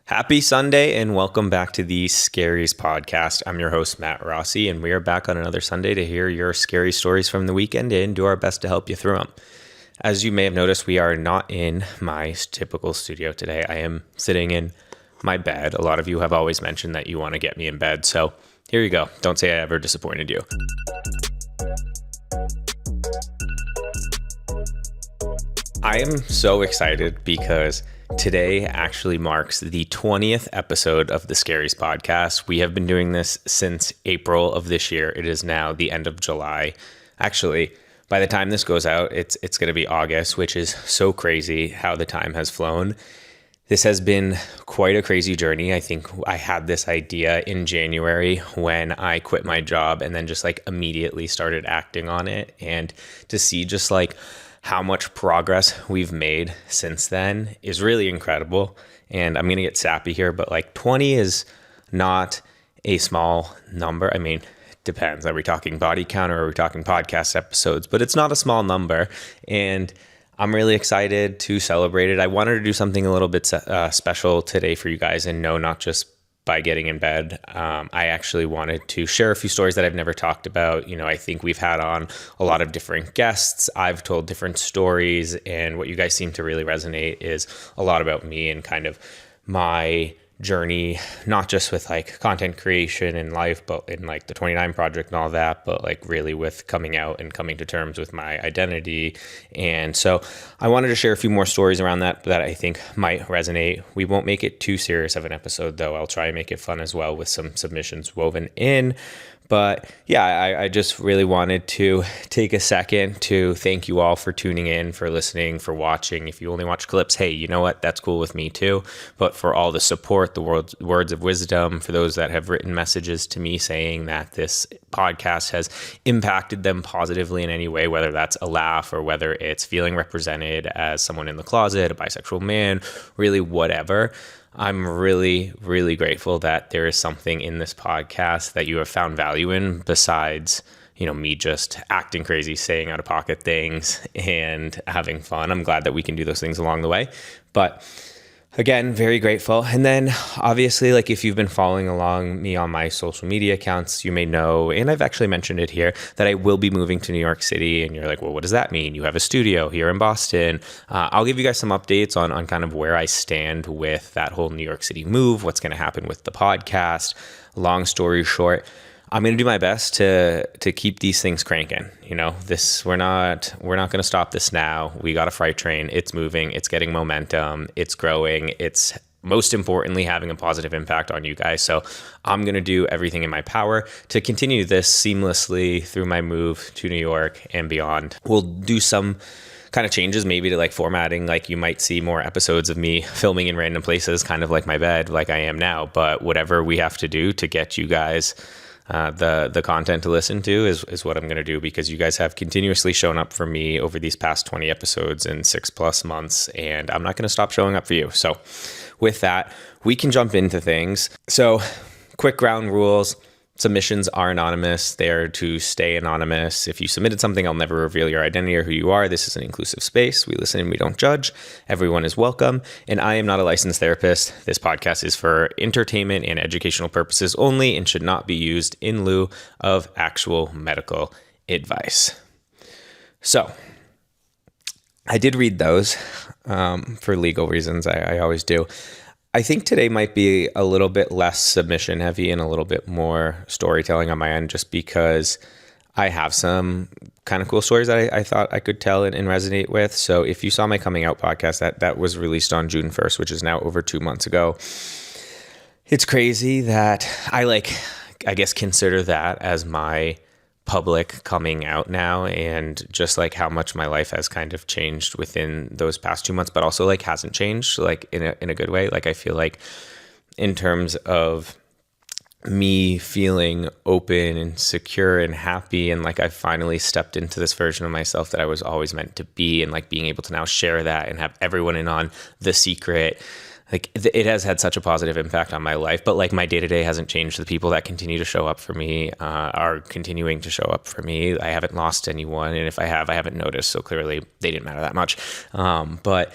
Happy Sunday and welcome back to the Scaries Podcast. I'm your host, Matt Rossi, and we are back on another Sunday to hear your scary stories from the weekend and do our best to help you through them. As you may have noticed, we are not in my typical studio today. I am sitting in my bed. A lot of you have always mentioned that you want to get me in bed, so here you go. Don't say I ever disappointed you. I am so excited because today actually marks the 20th episode of the Scaries Podcast. We have been doing this since April of this year. It is now the end of July. Actually, by the time this goes out, it's going to be August, which is so crazy how the time has flown. This has been quite a crazy journey. I think I had this idea in January when I quit my job and then just immediately started acting on it. And to see just how much progress we've made since then is really incredible. And I'm going to get sappy here, but 20 is not a small number. I mean, it depends. Are we talking body count or are we talking podcast episodes? But it's not a small number. And I'm really excited to celebrate it. I wanted to do something a little bit special today for you guys, and no, not just by getting in bed. I actually wanted to share a few stories that I've never talked about. I think we've had on a lot of different guests. I've told different stories, and what you guys seem to really resonate is a lot about me and kind of my journey, not just with content creation in life, but in the 29 project and all that, but really with coming out and coming to terms with my identity. And so I wanted to share a few more stories around that I think might resonate. We won't make it too serious of an episode though. I'll try and make it fun as well with some submissions woven in. But yeah, I just really wanted to take a second to thank you all for tuning in, for listening, for watching. If you only watch clips, hey, you know what? That's cool with me too. But for all the support, the words of wisdom, for those that have written messages to me saying that this podcast has impacted them positively in any way, whether that's a laugh or whether it's feeling represented as someone in the closet, a bisexual man, really whatever. I'm really, really grateful that there is something in this podcast that you have found value in besides, me just acting crazy, saying out of pocket things and having fun. I'm glad that we can do those things along the way. But again, very grateful. And then obviously, if you've been following along me on my social media accounts, you may know, and I've actually mentioned it here, that I will be moving to New York City. And you're like, well, what does that mean? You have a studio here in Boston. I'll give you guys some updates on kind of where I stand with that whole New York City move, what's going to happen with the podcast. Long story short, I'm going to do my best to keep these things cranking. We're not going to stop this now. We got a freight train. It's moving. It's getting momentum. It's growing. It's most importantly having a positive impact on you guys. So I'm going to do everything in my power to continue this seamlessly through my move to New York and beyond. We'll do some kind of changes maybe to formatting. You might see more episodes of me filming in random places, kind of like my bed, like I am now. But whatever we have to do to get you guys the content to listen to is what I'm going to do, because you guys have continuously shown up for me over these past 20 episodes in 6+ months, and I'm not going to stop showing up for you. So with that, we can jump into things. So quick ground rules. Submissions are anonymous. They are to stay anonymous. If you submitted something, I'll never reveal your identity or who you are. This is an inclusive space. We listen and we don't judge. Everyone is welcome. And I am not a licensed therapist. This podcast is for entertainment and educational purposes only and should not be used in lieu of actual medical advice. So I did read those for legal reasons. I always do. I think today might be a little bit less submission heavy and a little bit more storytelling on my end, just because I have some kind of cool stories that I thought I could tell and resonate with. So if you saw my coming out podcast, that was released on June 1st, which is now over 2 months ago. It's crazy that I guess consider that as my public coming out now, and just how much my life has kind of changed within those past 2 months, but also hasn't changed in a good way. I feel in terms of me feeling open and secure and happy, and I've finally stepped into this version of myself that I was always meant to be, and being able to now share that and have everyone in on the secret. It has had such a positive impact on my life, but my day-to-day hasn't changed. The people that continue to show up for me are continuing to show up for me. I haven't lost anyone, and if I have, I haven't noticed. So clearly they didn't matter that much. But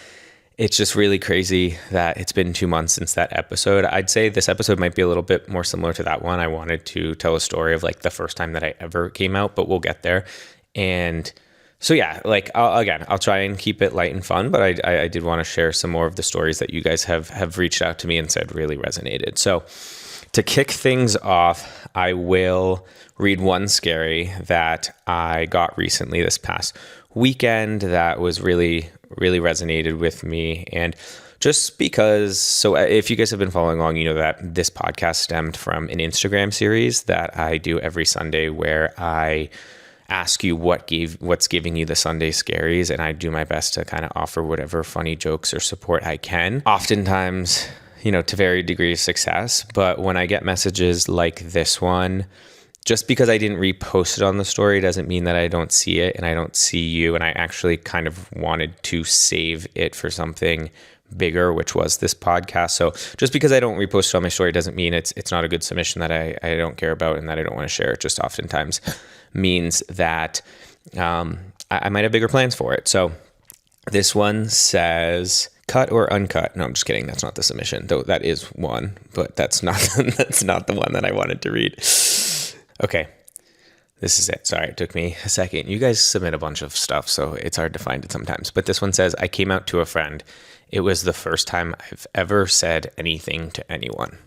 It's just really crazy that it's been 2 months since that episode. I'd say this episode might be a little bit more similar to that one. I wanted to tell a story of like the first time that I ever came out, but we'll get there. And so yeah, like I'll try and keep it light and fun, but I did want to share some more of the stories that you guys have reached out to me and said really resonated. So to kick things off, I will read one scary that I got recently this past weekend that was really resonated with me. And just because, so if you guys have been following along, you know that this podcast stemmed from an Instagram series that I do every Sunday where I ask you what's giving you the Sunday scaries, and I do my best to kind of offer whatever funny jokes or support I can. Oftentimes, to varying degrees of success, but when I get messages like this one, just because I didn't repost it on the story doesn't mean that I don't see it and I don't see you. And I actually kind of wanted to save it for something bigger, which was this podcast. So just because I don't repost it on my story doesn't mean it's not a good submission that I don't care about and that I don't want to share. It just oftentimes means that I might have bigger plans for it. So this one says, cut or uncut? No, I'm just kidding. That's not the submission, though that is one, but that's not the one that I wanted to read. Okay, this is it. Sorry, it took me a second. You guys submit a bunch of stuff, so it's hard to find it sometimes. But this one says, I came out to a friend. It was the first time I've ever said anything to anyone.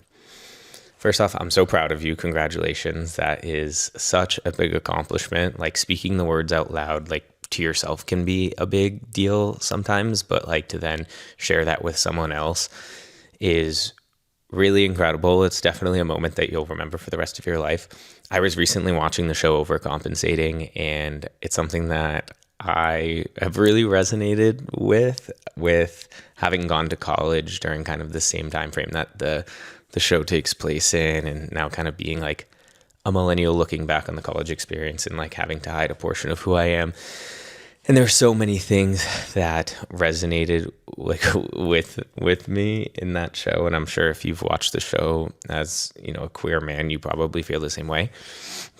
First off, I'm so proud of you. Congratulations. That is such a big accomplishment. Like speaking the words out loud, like to yourself can be a big deal sometimes, but like to then share that with someone else is really incredible. It's definitely a moment that you'll remember for the rest of your life. I was recently watching the show Overcompensating, and it's something that I have really resonated with having gone to college during kind of the same time frame that the show takes place in, and now kind of being like a millennial looking back on the college experience and like having to hide a portion of who I am. And there's so many things that resonated like with me in that show. And I'm sure if you've watched the show as, a queer man, you probably feel the same way.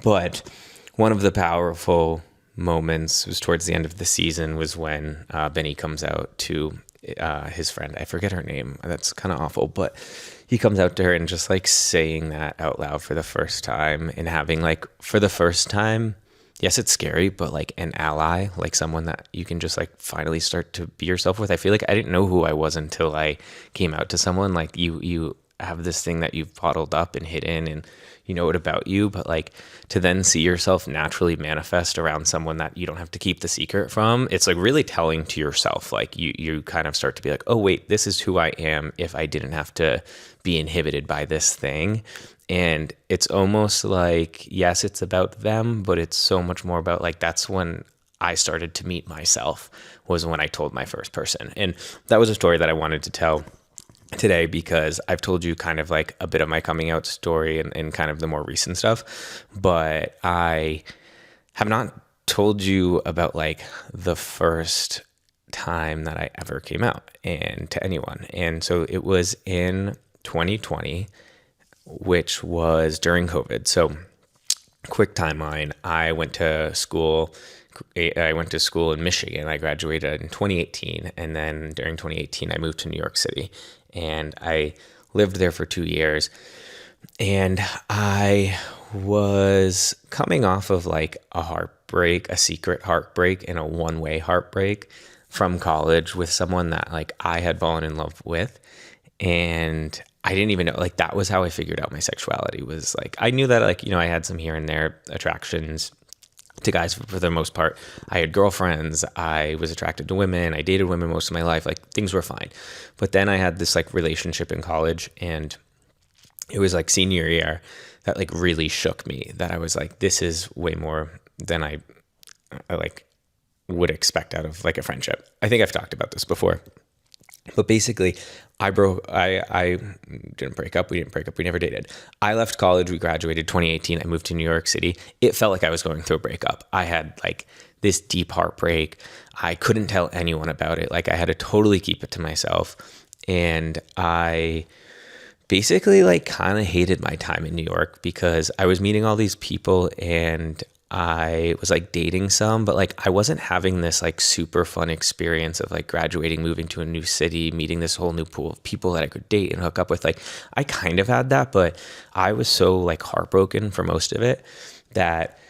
But one of the powerful moments was towards the end of the season was when Benny comes out to his friend. I forget her name. That's kind of awful, but he comes out to her and just like saying that out loud for the first time and having like for the first time, yes, it's scary, but like an ally, like someone that you can just like finally start to be yourself with. I feel like I didn't know who I was until I came out to someone. Like you have this thing that you've bottled up and hidden and you know it about you, but like to then see yourself naturally manifest around someone that you don't have to keep the secret from, it's like really telling to yourself. Like you kind of start to be like, oh wait, this is who I am if I didn't have to be inhibited by this thing. And it's almost like, yes, it's about them, but it's so much more about like, that's when I started to meet myself, was when I told my first person. And that was a story that I wanted to tell today because I've told you kind of like a bit of my coming out story and kind of the more recent stuff, but I have not told you about like the first time that I ever came out and to anyone. And so it was in 2020, which was during COVID. So quick timeline, I went to school in Michigan. I graduated in 2018. And then during 2018, I moved to New York City and I lived there for 2 years. And I was coming off of like a heartbreak, a secret heartbreak and a one-way heartbreak from college with someone that like I had fallen in love with. And I didn't even know, like, that was how I figured out my sexuality, was like, I knew that, like, I had some here and there attractions to guys for the most part. I had girlfriends. I was attracted to women. I dated women most of my life. Like, things were fine. But then I had this like relationship in college, and it was like senior year that like really shook me, that I was like, this is way more than I like would expect out of like a friendship. I think I've talked about this before. But basically, I didn't break up. We didn't break up. We never dated. I left college. We graduated 2018. I moved to New York City. It felt like I was going through a breakup. I had like this deep heartbreak. I couldn't tell anyone about it. Like I had to totally keep it to myself. And I basically like kind of hated my time in New York because I was meeting all these people and I was like dating some, but like I wasn't having this like super fun experience of like graduating, moving to a new city, meeting this whole new pool of people that I could date and hook up with. Like I kind of had that, but I was so like heartbroken for most of it that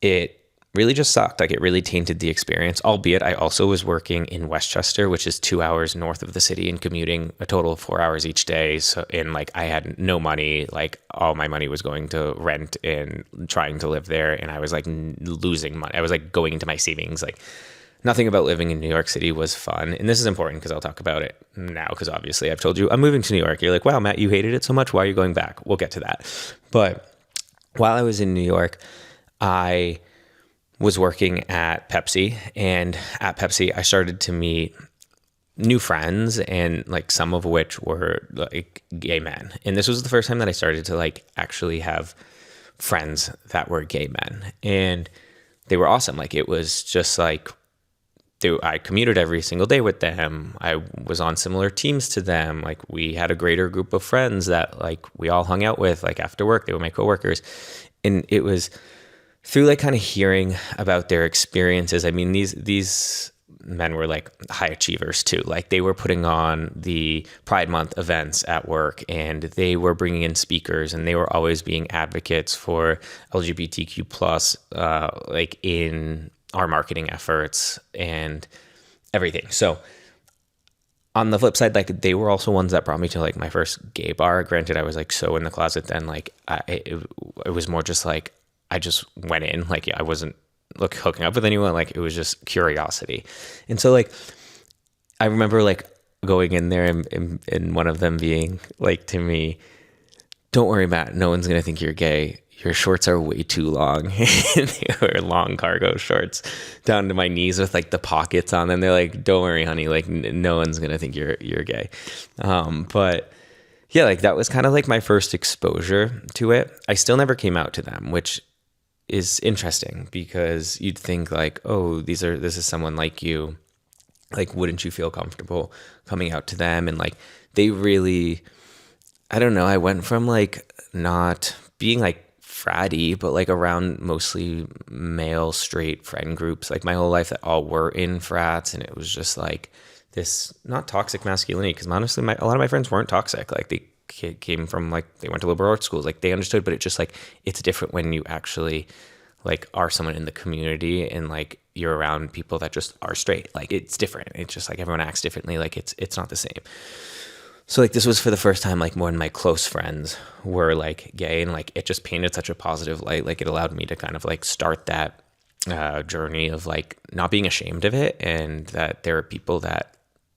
it really just sucked. Like it really tainted the experience, albeit I also was working in Westchester, which is 2 hours north of the city, and commuting a total of 4 hours each day. So, and like I had no money, like all my money was going to rent and trying to live there. And I was like losing money. I was like going into my savings. Like nothing about living in New York City was fun. And this is important because I'll talk about it now, because obviously I've told you I'm moving to New York. You're like, wow, Matt, you hated it so much. Why are you going back? We'll get to that. But while I was in New York, I was working at Pepsi, and at Pepsi I started to meet new friends, and like some of which were like gay men. And this was the first time that I started to like actually have friends that were gay men, and they were awesome. Like it was just like I commuted every single day with them. I was on similar teams to them. Like we had a greater group of friends that like we all hung out with like after work. They were my coworkers. And it was through like kind of hearing about their experiences. I mean, these men were like high achievers too. Like they were putting on the Pride Month events at work, and they were bringing in speakers, and they were always being advocates for LGBTQ plus, like in our marketing efforts and everything. So on the flip side, like they were also ones that brought me to like my first gay bar. Granted, I was like so in the closet then, like it was more just like, I just went in, like, yeah, I wasn't hooking up with anyone. Like it was just curiosity. And so like, I remember like going in there and one of them being like to me, don't worry, Matt, no one's going to think you're gay. Your shorts are way too long. And they were long cargo shorts down to my knees with like the pockets on them. They're like, don't worry, honey. Like no one's going to think you're gay. But yeah, like that was kind of like my first exposure to it. I still never came out to them, which is interesting because you'd think like, oh, this is someone like you. Like, wouldn't you feel comfortable coming out to them? And like, they really, I don't know. I went from like not being like fratty, but like around mostly male straight friend groups, like my whole life that all were in frats. And it was just like this, not toxic masculinity. Cause honestly, a lot of my friends weren't toxic. Like they came from like, they went to liberal arts schools, like they understood, but it just like, it's different when you actually like are someone in the community and like you're around people that just are straight. Like it's different. It's just like everyone acts differently. Like it's not the same. So like this was for the first time, like more than my close friends were like gay, and like it just painted such a positive light. Like it allowed me to kind of like start that journey of like not being ashamed of it, and that there are people that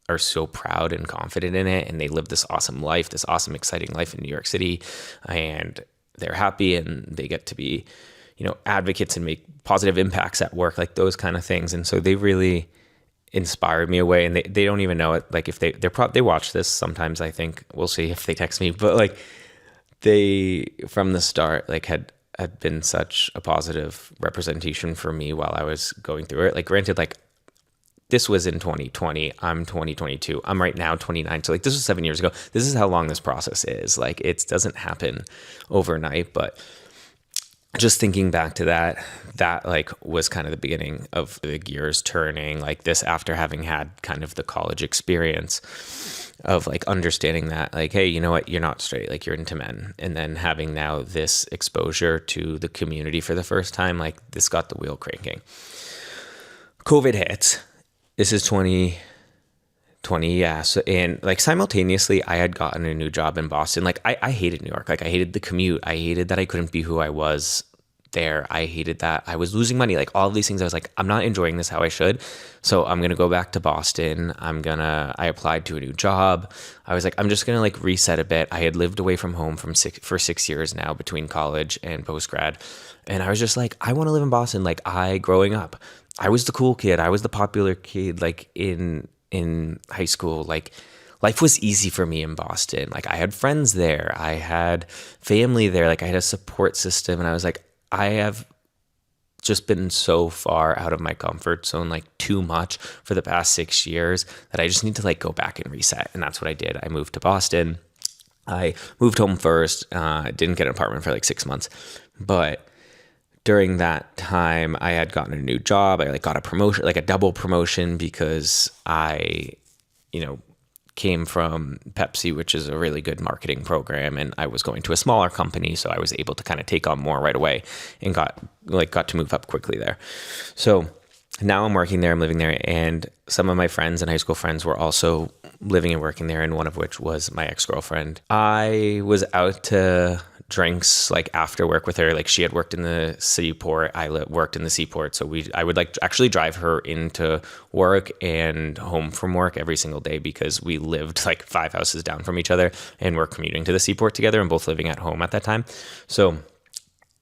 are so proud and confident in it, and they live this awesome life, this awesome, exciting life in New York City, and they're happy and they get to be, you know, advocates and make positive impacts at work, like those kind of things. And so they really inspired me away, and they don't even know it. Like if they watch this sometimes, I think we'll see if they text me, but like they from the start like had been such a positive representation for me while I was going through it. Like granted, like this was in 2020, I'm 2022, I'm right now 29. So like this was 7 years ago. This is how long this process is. Like it doesn't happen overnight, but just thinking back to that like was kind of the beginning of the gears turning like this, after having had kind of the college experience of like understanding that like, hey, you know what, you're not straight, like you're into men. And then having now this exposure to the community for the first time, like this got the wheel cranking. COVID hits. This is 2020, yeah. So, and like simultaneously, I had gotten a new job in Boston. Like I hated New York. Like I hated the commute. I hated that I couldn't be who I was there. I hated that I was losing money. Like all of these things, I was like, I'm not enjoying this how I should. So I'm gonna go back to Boston. I applied to a new job. I was like, I'm just gonna like reset a bit. I had lived away from home for 6 years now between college and post grad, and I was just like, I want to live in Boston. Like growing up, I was the cool kid. I was the popular kid. Like in high school, like life was easy for me in Boston. Like I had friends there. I had family there. Like I had a support system. And I was like, I have just been so far out of my comfort zone, like too much for the past 6 years, that I just need to like go back and reset. And that's what I did. I moved to Boston. I moved home first. Didn't get an apartment for like 6 months, but during that time, I had gotten a new job. I like got a promotion, like a double promotion, because I, you know, came from Pepsi, which is a really good marketing program, and I was going to a smaller company, so I was able to kind of take on more right away and got to move up quickly there. So now I'm working there, I'm living there, and some of my friends and high school friends were also living and working there, and one of which was my ex-girlfriend. I was out to drinks like after work with her. Like she had worked in the seaport, I worked in the seaport, so I would like actually drive her into work and home from work every single day, because we lived like 5 houses down from each other and were commuting to the seaport together and both living at home at that time. So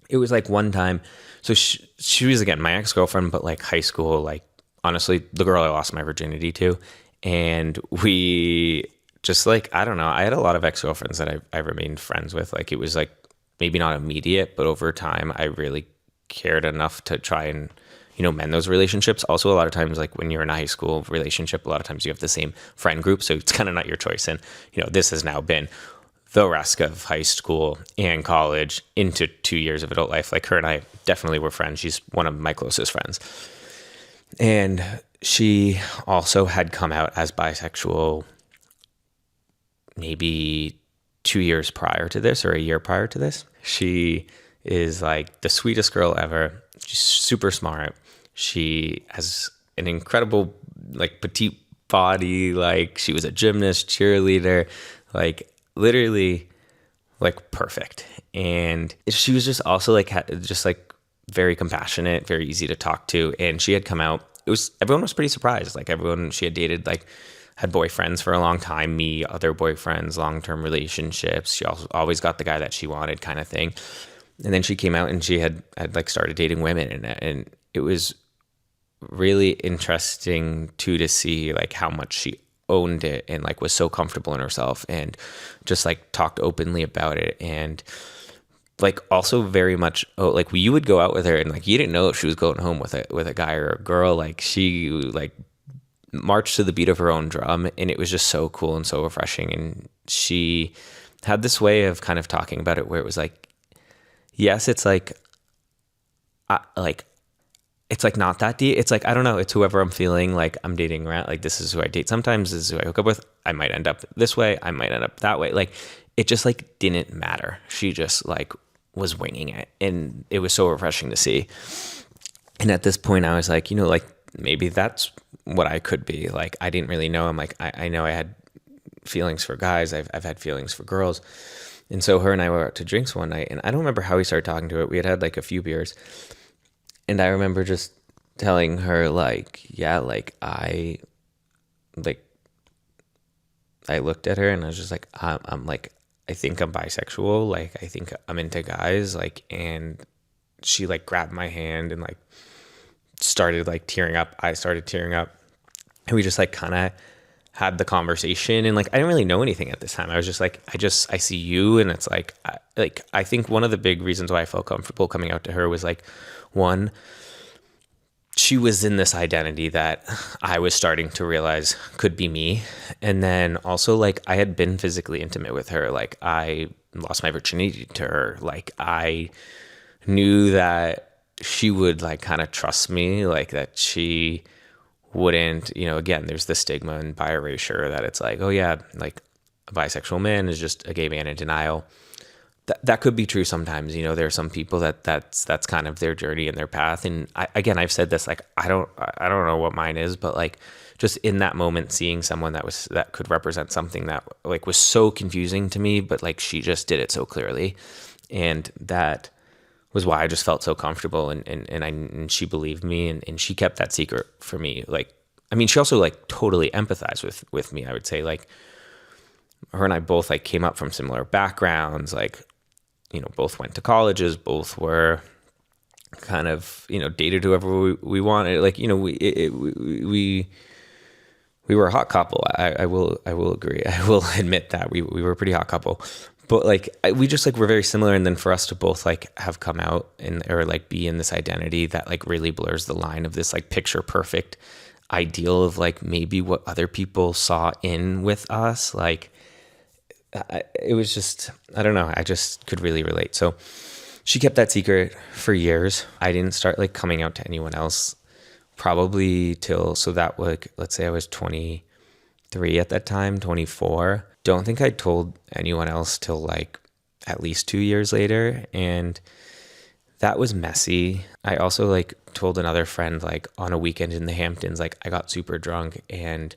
it was like one time, so she was, again, my ex-girlfriend, but like high school, like honestly the girl I lost my virginity to. And we just like, I don't know, I had a lot of ex-girlfriends that I remained friends with. Like it was like maybe not immediate, but over time I really cared enough to try and, mend those relationships. Also, a lot of times, like when you're in a high school relationship, a lot of times you have the same friend group, so it's kind of not your choice. And this has now been the rest of high school and college into 2 years of adult life. Like her and I definitely were friends. She's one of my closest friends. And she also had come out as bisexual maybe 2 years prior to this, or a year prior to this. She is like the sweetest girl ever. She's super smart. She has an incredible like petite body. Like she was a gymnast, cheerleader, like literally like perfect. And she was just also like just like very compassionate, very easy to talk to. And she had come out. Everyone was pretty surprised. Like everyone she had dated, like had boyfriends for a long time, me, other boyfriends, long-term relationships. She also always got the guy that she wanted, kind of thing. And then she came out and she had like started dating women, and it was really interesting too to see like how much she owned it and like was so comfortable in herself and just like talked openly about it. And like also very much, like you would go out with her and like you didn't know if she was going home with a guy or a girl. Like she like marched to the beat of her own drum, and it was just so cool and so refreshing. And she had this way of kind of talking about it where it was like, yes, it's like it's like not that deep. It's like, I don't know, it's whoever I'm feeling like I'm dating around. Like this is who I date sometimes, this is who I hook up with. I might end up this way, I might end up that way. Like it just like didn't matter. She just like was winging it, and it was so refreshing to see. And at this point I was like, like maybe that's what I could be. Like I didn't really know. I'm like, I know I had feelings for guys. I've had feelings for girls. And so her and I were out to drinks one night, and I don't remember how we started talking to it. We had like a few beers, and I remember just telling her like, yeah, like I looked at her and I was just like, I'm like, I think I'm bisexual. Like I think I'm into guys. Like, and she like grabbed my hand and like started like tearing up. I started tearing up, and we just like kind of had the conversation. And like I didn't really know anything at this time. I was just like, I see you. And it's like I think one of the big reasons why I felt comfortable coming out to her was like, one, she was in this identity that I was starting to realize could be me. And then also like I had been physically intimate with her. Like I lost my virginity to her. Like I knew that she would like kind of trust me, like that she wouldn't, again, there's the stigma in bi erasure that it's like, oh yeah, like a bisexual man is just a gay man in denial. That could be true sometimes. There are some people that's kind of their journey and their path. And I've said this, like I don't know what mine is, but like just in that moment, seeing someone that could represent something that like was so confusing to me, but like she just did it so clearly, and that was why I just felt so comfortable. And she believed me, and she kept that secret for me. Like, I mean, she also like totally empathized with me. I would say like her and I both like came up from similar backgrounds, like, both went to colleges, both were kind of, dated whoever we wanted. Like, we were a hot couple. I will agree. I will admit that we were a pretty hot couple. But like we just like were very similar, and then for us to both like have come out or like be in this identity that like really blurs the line of this like picture perfect ideal of like maybe what other people saw in with us. Like it was just, I don't know, I just could really relate. So she kept that secret for years. I didn't start like coming out to anyone else probably till, so that like, let's say I was 23 at that time, 24. Don't think I told anyone else till like at least 2 years later. And that was messy. I also like told another friend like on a weekend in the Hamptons, like I got super drunk and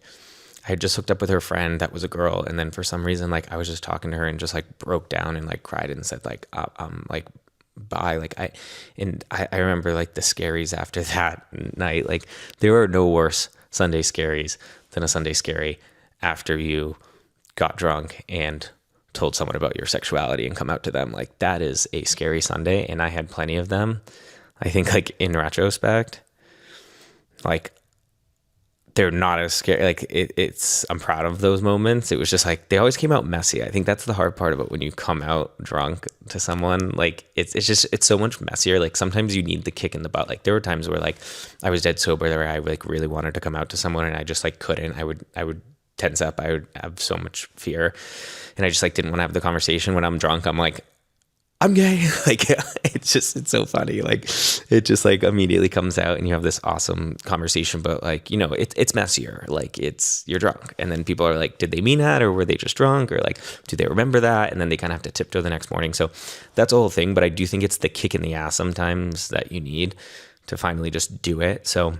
I had just hooked up with her friend that was a girl. And then for some reason, like I was just talking to her and just like broke down and like cried and said like, like, bye. Like I remember like the scaries after that night. Like there are no worse Sunday scaries than a Sunday scary after you got drunk and told someone about your sexuality and come out to them. Like that is a scary Sunday. And I had plenty of them. I think like in retrospect, like they're not as scary. Like it's, I'm proud of those moments. It was just like, they always came out messy. I think that's the hard part about when you come out drunk to someone. Like it's just, it's so much messier. Like sometimes you need the kick in the butt. Like there were times where like I was dead sober where I like really wanted to come out to someone and I just like couldn't. I would tense up. I would have so much fear and I just like didn't want to have the conversation. When I'm drunk, I'm like, I'm gay. Like it's so funny. Like it just like immediately comes out and you have this awesome conversation, but like, you know, it's messier. Like you're drunk. And then people are like, did they mean that? Or were they just drunk? Or like, do they remember that? And then they kind of have to tiptoe the next morning. So that's a whole thing. But I do think it's the kick in the ass sometimes that you need to finally just do it. So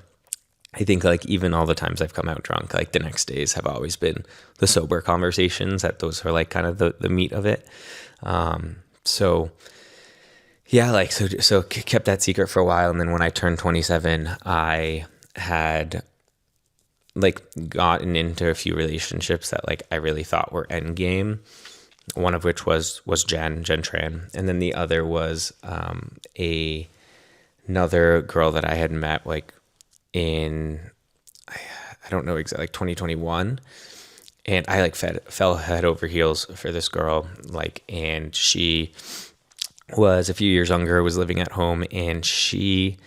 I think like even all the times I've come out drunk, like the next days have always been the sober conversations, that those are like kind of the meat of it. So yeah, like, so kept that secret for a while. And then when I turned 27, I had like gotten into a few relationships that like I really thought were end game. One of which was Jen Tran. And then the other was, another girl that I had met like in, I don't know exactly, like 2021. And I like fell head over heels for this girl, like, and she was a few years younger, was living at home, and she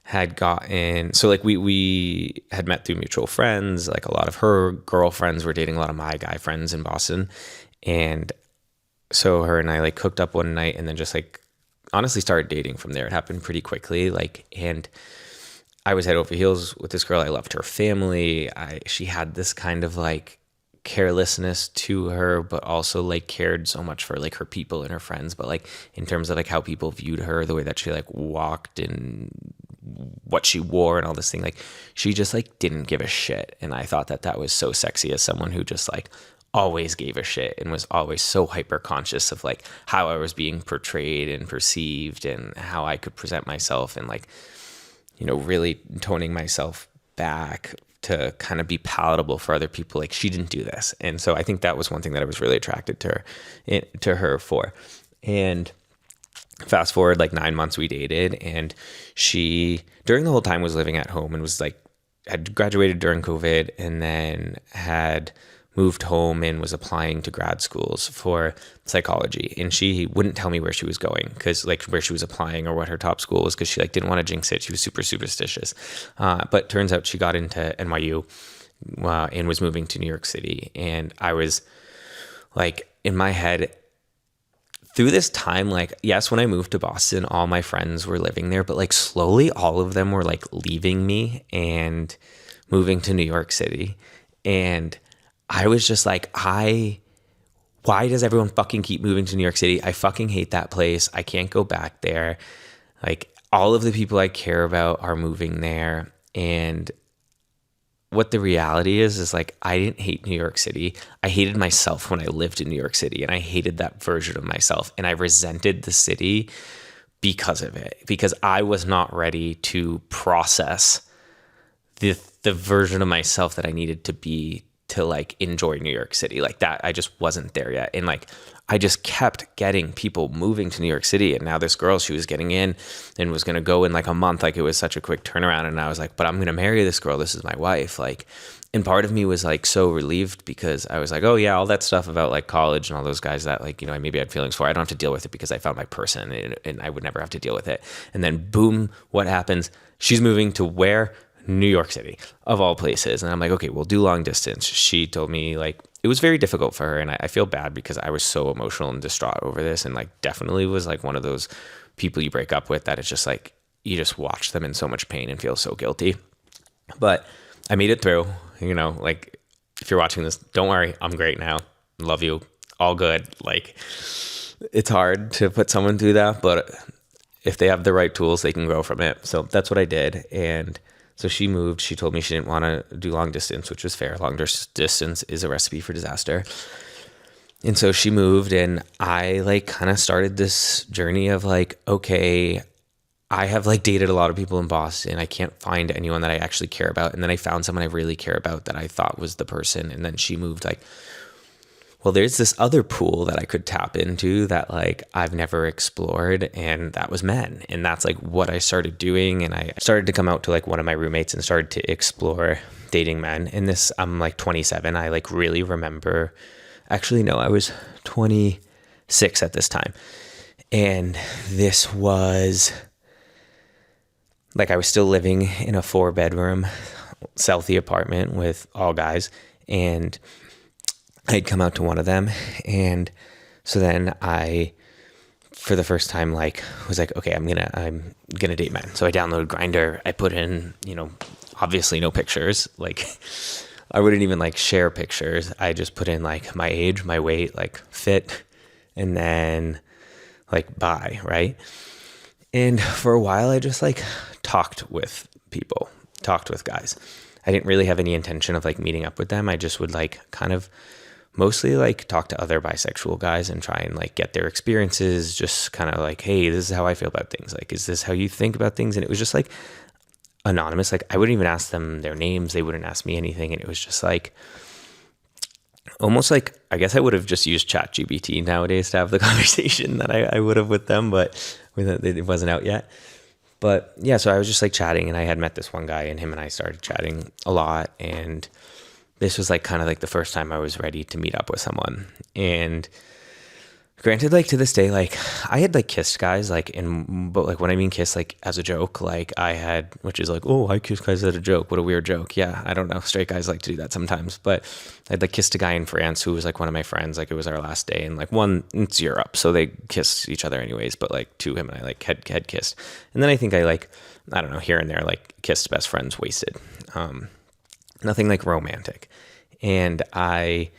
had gotten, so like we had met through mutual friends. Like a lot of her girlfriends were dating a lot of my guy friends in Boston. And so her and I like hooked up one night and then just like honestly started dating from there. It happened pretty quickly. Like, and I was head over heels with this girl. I loved her family. She had this kind of like carelessness to her, but also like cared so much for like her people and her friends. But like in terms of like how people viewed her, the way that she like walked and what she wore and all this thing, like she just like didn't give a shit. And I thought that was so sexy as someone who just like always gave a shit and was always so hyper conscious of like how I was being portrayed and perceived and how I could present myself, and like, you know, really toning myself back to kind of be palatable for other people. Like she didn't do this. And so I think that was one thing that I was really attracted to her for. And fast forward like 9 months, we dated, and she during the whole time was living at home and was like, had graduated during COVID and then had moved home and was applying to grad schools for psychology. And she wouldn't tell me where she was going, because like where she was applying or what her top school was, because she like didn't want to jinx it. She was super superstitious. But turns out she got into NYU and was moving to New York City. And I was like in my head through this time, like, yes, when I moved to Boston, all my friends were living there, but like slowly all of them were like leaving me and moving to New York City. And I was just like, why does everyone fucking keep moving to New York City? I fucking hate that place. I can't go back there. Like all of the people I care about are moving there. And what the reality is like, I didn't hate New York City. I hated myself when I lived in New York City, and I hated that version of myself. And I resented the city because of it, because I was not ready to process the version of myself that I needed to be to like enjoy New York City. Like that, I just wasn't there yet. And like, I just kept getting people moving to New York City. And now this girl, she was getting in and was going to go in like a month. Like it was such a quick turnaround. And I was like, but I'm going to marry this girl. This is my wife. Like, and part of me was like so relieved, because I was like, oh yeah, all that stuff about like college and all those guys that like, you know, maybe I had feelings for, I don't have to deal with it because I found my person, and I would never have to deal with it. And then boom, what happens? She's moving to where? New York City, of all places. And I'm like, okay, we'll do long distance. She told me like it was very difficult for her. And I feel bad because I was so emotional and distraught over this, and like definitely was like one of those people you break up with that it's just like, you just watch them in so much pain and feel so guilty. But I made it through, like if you're watching this, don't worry, I'm great now. Love you. All good. Like, it's hard to put someone through that, but if they have the right tools, they can grow from it. So that's what I did. And so she moved. She told me she didn't want to do long distance, which was fair. Long distance is a recipe for disaster. And so she moved, and I like kind of started this journey of like, okay, I have like dated a lot of people in Boston. I can't find anyone that I actually care about. And then I found someone I really care about that I thought was the person. And then she moved, like, well, there's this other pool that I could tap into that like I've never explored, and that was men. And that's like what I started doing. And I started to come out to like one of my roommates and started to explore dating men. And this, I'm like 27. I like really remember, actually, no, I was 26 at this time. And this was like, I was still living in a 4-bedroom Southie apartment with all guys, and I'd come out to one of them. And so then I, for the first time, like was like, okay, I'm gonna date men. So I downloaded Grindr. I put in, obviously no pictures. Like, I wouldn't even like share pictures. I just put in like my age, my weight, like fit, and then like bi, right? And for a while, I just like talked with people, talked with guys. I didn't really have any intention of like meeting up with them. I just would like kind of mostly like talk to other bisexual guys and try and like get their experiences, just kind of like, hey, this is how I feel about things. Like, is this how you think about things? And it was just like anonymous. Like, I wouldn't even ask them their names. They wouldn't ask me anything. And it was just like, almost like, I guess I would have just used ChatGPT nowadays to have the conversation that I would have with them, but it wasn't out yet. But yeah, so I was just like chatting, and I had met this one guy, and him and I started chatting a lot. And this was like kind of like the first time I was ready to meet up with someone. And granted, like to this day, like I had like kissed guys, like but like when I mean kiss, like as a joke, like I had, which is like, oh, I kiss guys as a joke. What a weird joke. Yeah, I don't know. Straight guys like to do that sometimes. But I'd like kissed a guy in France who was like one of my friends. Like it was our last day, and like one, it's Europe, so they kiss each other anyways. But like two, him and I like had kissed, and then I think I like, I don't know, here and there like kissed best friends wasted. Nothing like romantic. And I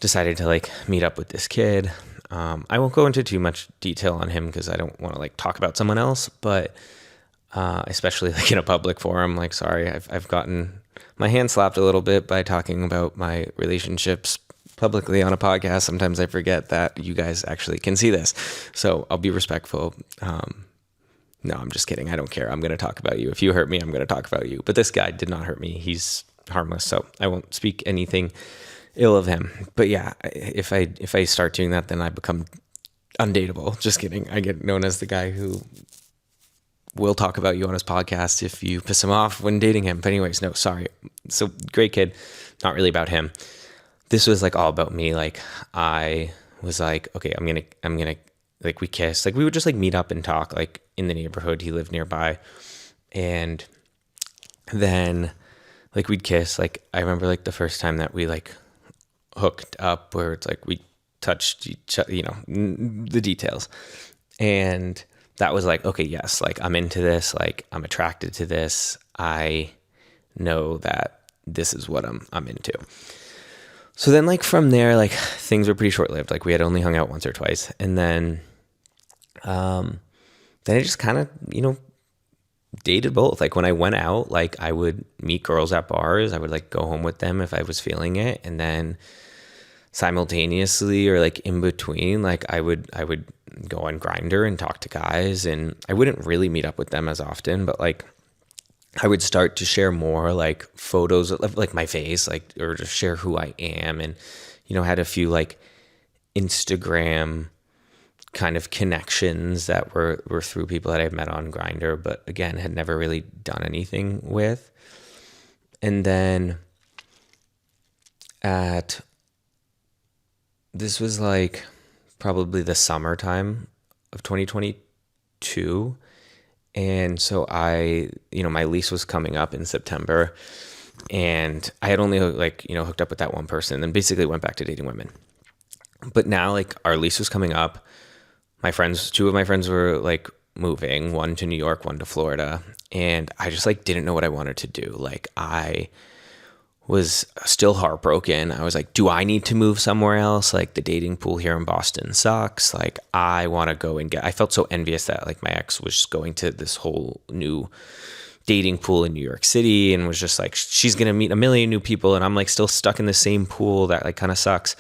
decided to like meet up with this kid. I won't go into too much detail on him because I don't want to like talk about someone else, but especially like in a public forum, like, sorry, I've gotten my hand slapped a little bit by talking about my relationships publicly on a podcast. Sometimes I forget that you guys actually can see this. So I'll be respectful. No, I'm just kidding. I don't care. I'm going to talk about you. If you hurt me, I'm going to talk about you. But this guy did not hurt me. He's harmless, so I won't speak anything ill of him. But yeah, if I start doing that, then I become undateable. Just kidding. I get known as the guy who will talk about you on his podcast if you piss him off when dating him. But anyways, no, sorry. So great kid. Not really about him. This was like all about me. Like I was like, okay, I'm gonna like, we kissed. Like we would just like meet up and talk like in the neighborhood. He lived nearby. And then like we'd kiss. Like I remember like the first time that we like hooked up, where it's like we touched each other, the details. And that was like, okay, yes, like I'm into this, like I'm attracted to this. I know that this is what I'm into. So then like from there, like things were pretty short-lived. Like we had only hung out once or twice. And then I just kind of, dated both. Like when I went out, like I would meet girls at bars. I would like go home with them if I was feeling it. And then simultaneously or like in between, like I would go on Grindr and talk to guys, and I wouldn't really meet up with them as often, but like I would start to share more like photos of like my face, like, or just share who I am. And, had a few like Instagram kind of connections that were through people that I've met on Grindr, but again, had never really done anything with. And then this was like probably the summertime of 2022. And so my lease was coming up in September, And I had only hooked up with that one person and then basically went back to dating women. But now like our lease was coming up. Two of my friends were like moving, one to New York, one to Florida. And I just like didn't know what I wanted to do. Like I was still heartbroken. I was like, do I need to move somewhere else? Like the dating pool here in Boston sucks. Like I want to go and I felt so envious that like my ex was going to this whole new dating pool in New York City and was just like, she's going to meet a million new people. And I'm like still stuck in the same pool that like kind of sucks.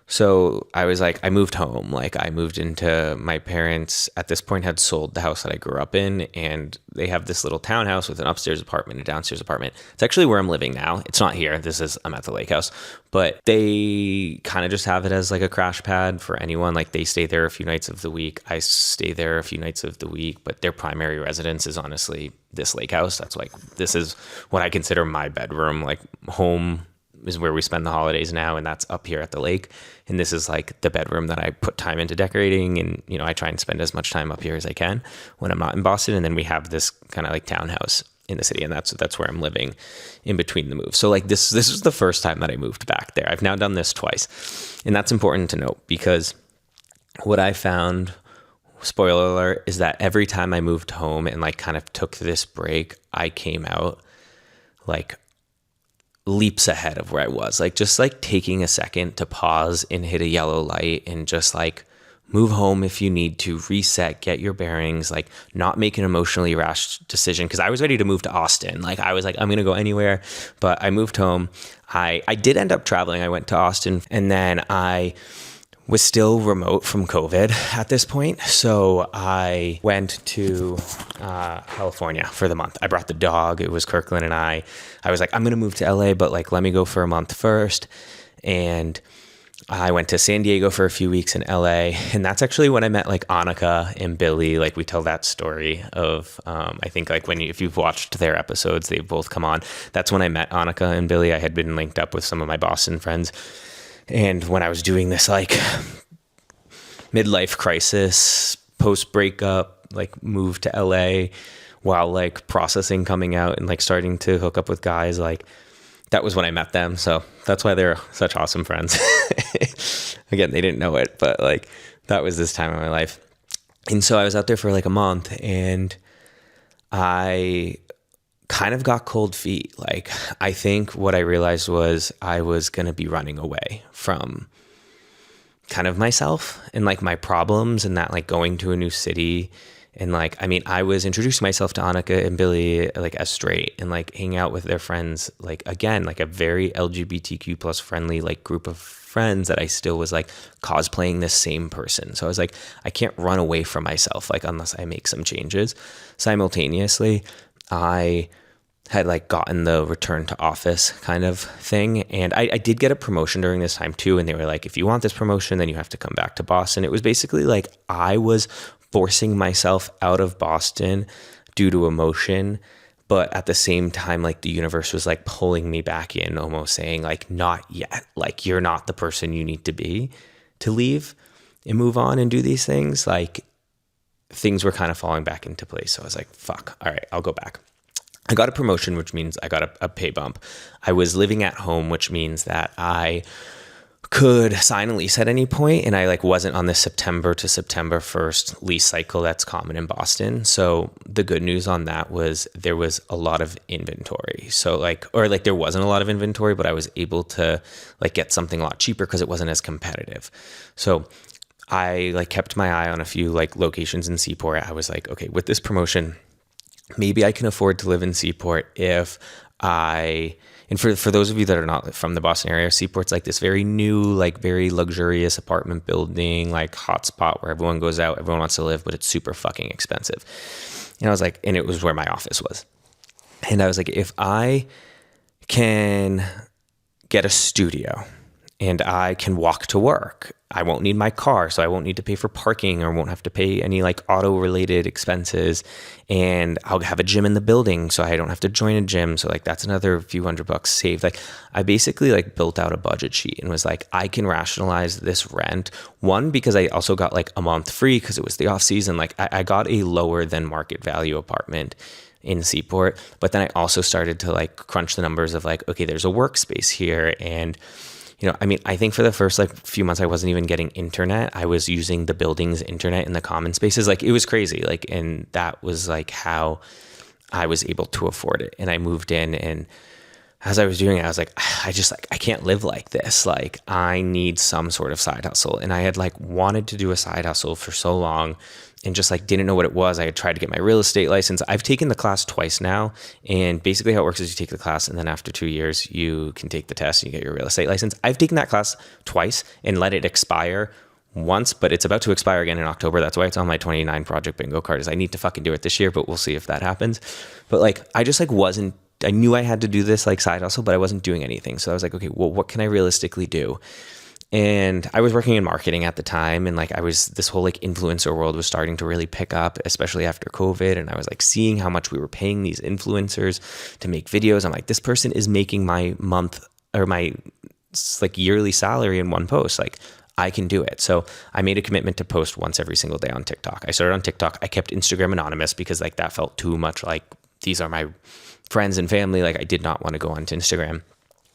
So I was like, I moved home. Like I moved into my parents at this point had sold the house that I grew up in, and they have this little townhouse with an upstairs apartment, a downstairs apartment. It's actually where I'm living now. It's not here. I'm at the lake house, but they kind of just have it as like a crash pad for anyone. Like they stay there a few nights of the week. I stay there a few nights of the week, but their primary residence is honestly this lake house. That's like, this is what I consider my bedroom. Like home is where we spend the holidays now, and that's up here at the lake. And this is like the bedroom that I put time into decorating, and I try and spend as much time up here as I can when I'm not in Boston. And then we have this kind of like townhouse in the city, and that's where I'm living in between the moves. So like this is the first time that I moved back there. I've now done this twice, and that's important to note because what I found, spoiler alert, is that every time I moved home and like kind of took this break, I came out like leaps ahead of where I was. Like just like taking a second to pause and hit a yellow light and just like move home if you need to, reset, get your bearings, like not make an emotionally rash decision. Cause I was ready to move to Austin. Like I was like, I'm going to go anywhere, but I moved home. I did end up traveling. I went to Austin, and then I was still remote from COVID at this point. So I went to California for the month. I brought the dog. It was Kirkland and I was like, I'm going to move to LA, but like, let me go for a month first. And I went to San Diego for a few weeks in LA. And that's actually when I met like Annika and Billy. Like we tell that story of, I think like if you've watched their episodes, they've both come on. That's when I met Annika and Billy. I had been linked up with some of my Boston friends. And when I was doing this like midlife crisis, post breakup, like move to LA while like processing coming out and like starting to hook up with guys, like that was when I met them. So that's why they're such awesome friends. Again, they didn't know it, but like that was this time in my life. And so I was out there for like a month, and I kind of got cold feet. Like I think what I realized was I was going to be running away from kind of myself and like my problems, and that like going to a new city. And like, I mean, I was introducing myself to Annika and Billy like as straight and like hanging out with their friends, like again, like a very LGBTQ plus friendly like group of friends that I still was like cosplaying this same person. So I was like, I can't run away from myself like unless I make some changes. Simultaneously, I had like gotten the return to office kind of thing. And I did get a promotion during this time too. And they were like, if you want this promotion, then you have to come back to Boston. It was basically like I was forcing myself out of Boston due to emotion. But at the same time, like the universe was like pulling me back in, almost saying like, not yet. Like you're not the person you need to be to leave and move on and do these things. Like things were kind of falling back into place. So I was like, fuck, all right, I'll go back. I got a promotion, which means I got a pay bump. I was living at home, which means that I could sign a lease at any point, and I like wasn't on the September to September 1st lease cycle that's common in Boston. So the good news on that was there was a lot of inventory. So there wasn't a lot of inventory, but I was able to like get something a lot cheaper because it wasn't as competitive. So I like kept my eye on a few like locations in Seaport. I was like, okay, with this promotion, maybe I can afford to live in Seaport if and for those of you that are not from the Boston area, Seaport's like this very new, like very luxurious apartment building, like hotspot where everyone goes out, everyone wants to live, but it's super fucking expensive. And I was like, and it was where my office was. And I was like, if I can get a studio and I can walk to work, I won't need my car, so I won't need to pay for parking or won't have to pay any like auto related expenses. And I'll have a gym in the building, so I don't have to join a gym. So like that's another few $100 saved. Like I basically like built out a budget sheet and was like, I can rationalize this rent. One, because I also got like a month free because it was the off season. Like I got a lower than market value apartment in Seaport. But then I also started to like crunch the numbers of like, okay, there's a workspace here. And, I mean, I think for the first like few months, I wasn't even getting internet. I was using the building's internet in the common spaces. Like it was crazy. Like, and that was like how I was able to afford it. And I moved in, and as I was doing it, I was like, I can't live like this. Like I need some sort of side hustle. And I had like wanted to do a side hustle for so long and just like didn't know what it was. I had tried to get my real estate license. I've taken the class twice now. And basically how it works is you take the class, and then after 2 years, you can take the test and you get your real estate license. I've taken that class twice and let it expire once, but it's about to expire again in October. That's why it's on my 29 project bingo card. Is I need to fucking do it this year, but we'll see if that happens. But like, I just like I knew I had to do this like side hustle, but I wasn't doing anything. So I was like, okay, well, what can I realistically do? And I was working in marketing at the time, and like this whole like influencer world was starting to really pick up, especially after COVID. And I was like seeing how much we were paying these influencers to make videos. I'm like, this person is making my month or my like yearly salary in one post. Like I can do it. So I made a commitment to post once every single day on TikTok. I started on TikTok. I kept Instagram anonymous because like that felt too much like these are my friends and family. Like I did not want to go onto Instagram.